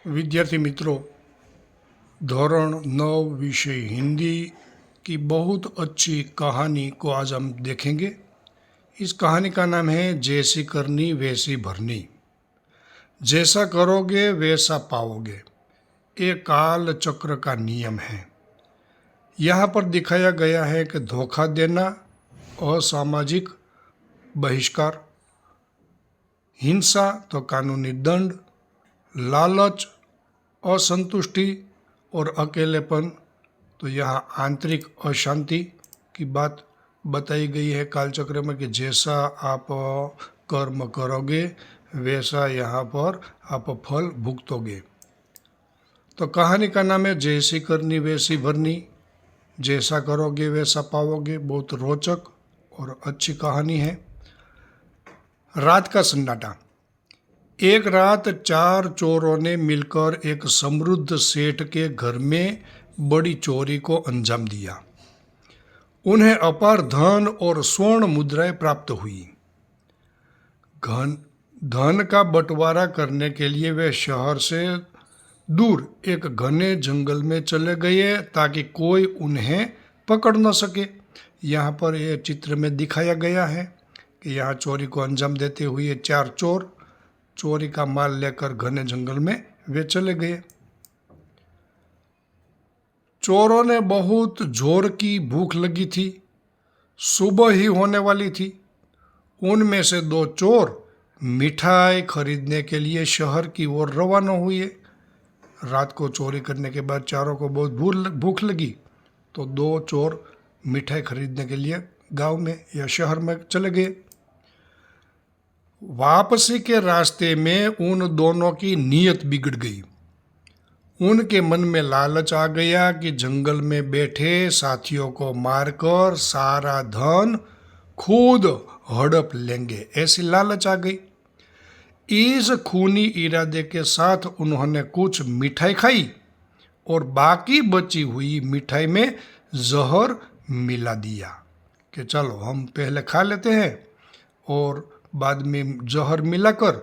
विद्यार्थी मित्रों, धोरण 9 विषय हिंदी की बहुत अच्छी कहानी को आज हम देखेंगे। इस कहानी का नाम है जैसी करनी वैसी भरनी। जैसा करोगे वैसा पाओगे, ये काल चक्र का नियम है। यहाँ पर दिखाया गया है कि धोखा देना, असामाजिक बहिष्कार, हिंसा तो कानूनी दंड, लालच, असंतुष्टि और अकेलेपन तो यहाँ आंतरिक अशांति की बात बताई गई है कालचक्र में कि जैसा आप कर्म करोगे वैसा यहाँ पर आप फल भुगतोगे। तो कहानी का नाम है जैसी करनी वैसी भरनी, जैसा करोगे वैसा पाओगे। बहुत रोचक और अच्छी कहानी है। रात का सन्नाटा। एक रात 4 चोरों ने मिलकर एक समृद्ध सेठ के घर में बड़ी चोरी को अंजाम दिया। उन्हें अपार धन और स्वर्ण मुद्राएं प्राप्त हुई। धन का बंटवारा करने के लिए वे शहर से दूर एक घने जंगल में चले गए ताकि कोई उन्हें पकड़ न सके। यहाँ पर यह चित्र में दिखाया गया है कि यहाँ चोरी को अंजाम देते हुए 4 चोर चोरी का माल लेकर घने जंगल में वे चले गए। चोरों ने बहुत जोर की भूख लगी थी। सुबह ही होने वाली थी। उनमें से 2 चोर मिठाई खरीदने के लिए शहर की ओर रवाना हुए। रात को चोरी करने के बाद चारों को बहुत भूख लगी, तो 2 चोर मिठाई खरीदने के लिए गांव में या शहर में चले गए। वापसी के रास्ते में उन दोनों की नीयत बिगड़ गई। उनके मन में लालच आ गया कि जंगल में बैठे साथियों को मारकर सारा धन खुद हड़प लेंगे, ऐसी लालच आ गई। इस खूनी इरादे के साथ उन्होंने कुछ मिठाई खाई और बाकी बची हुई मिठाई में जहर मिला दिया कि चलो हम पहले खा लेते हैं और बाद में जहर मिलाकर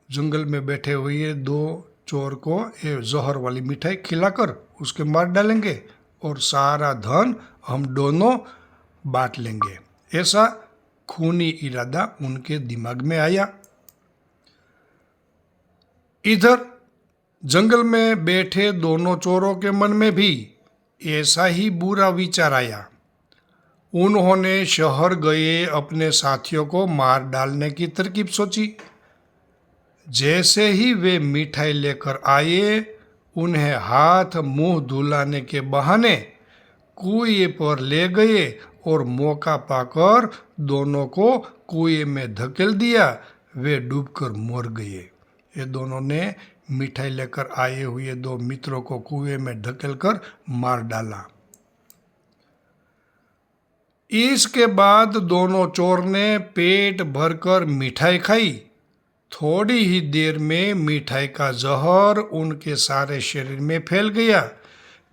जंगल में बैठे हुए 2 चोर को ये जहर वाली मिठाई खिलाकर उसके मार डालेंगे और सारा धन हम दोनों बांट लेंगे। ऐसा खूनी इरादा उनके दिमाग में आया। इधर जंगल में बैठे दोनों चोरों के मन में भी ऐसा ही बुरा विचार आया। उन्होंने शहर गए अपने साथियों को मार डालने की तरकीब सोची। जैसे ही वे मिठाई लेकर आए, उन्हें हाथ मुंह धुलाने के बहाने कुएं पर ले गए और मौका पाकर दोनों को कुएं में धकेल दिया। वे डूबकर मर गए। ये दोनों ने मिठाई लेकर आए हुए 2 मित्रों को कुएं में धकेलकर मार डाला। इसके बाद दोनों चोर ने पेट भरकर मिठाई खाई। थोड़ी ही देर में मिठाई का जहर उनके सारे शरीर में फैल गया।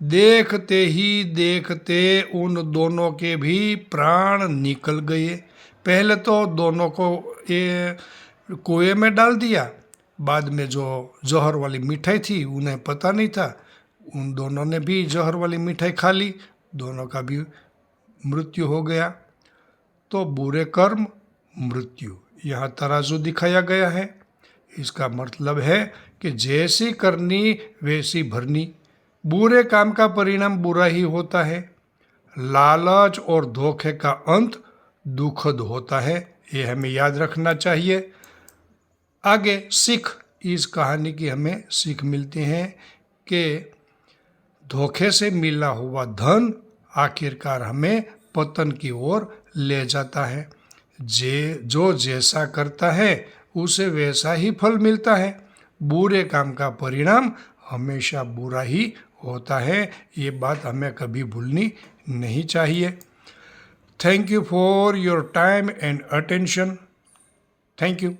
देखते ही देखते उन दोनों के भी प्राण निकल गए। पहले तो दोनों को ये कुएं में डाल दिया, बाद में जो जहर वाली मिठाई थी उन्हें पता नहीं था, उन दोनों ने भी जहर वाली मिठाई खा ली। दोनों का भी मृत्यु हो गया। तो बुरे कर्म मृत्यु, यहाँ तराजू दिखाया गया है। इसका मतलब है कि जैसी करनी वैसी भरनी। बुरे काम का परिणाम बुरा ही होता है। लालच और धोखे का अंत दुखद होता है, ये हमें याद रखना चाहिए। आगे सीख, इस कहानी की हमें सीख मिलती है कि धोखे से मिला हुआ धन आखिरकार हमें पतन की ओर ले जाता है। जो जैसा करता है उसे वैसा ही फल मिलता है। बुरे काम का परिणाम हमेशा बुरा ही होता है। ये बात हमें कभी भूलनी नहीं चाहिए। Thank you for your time and attention. Thank you.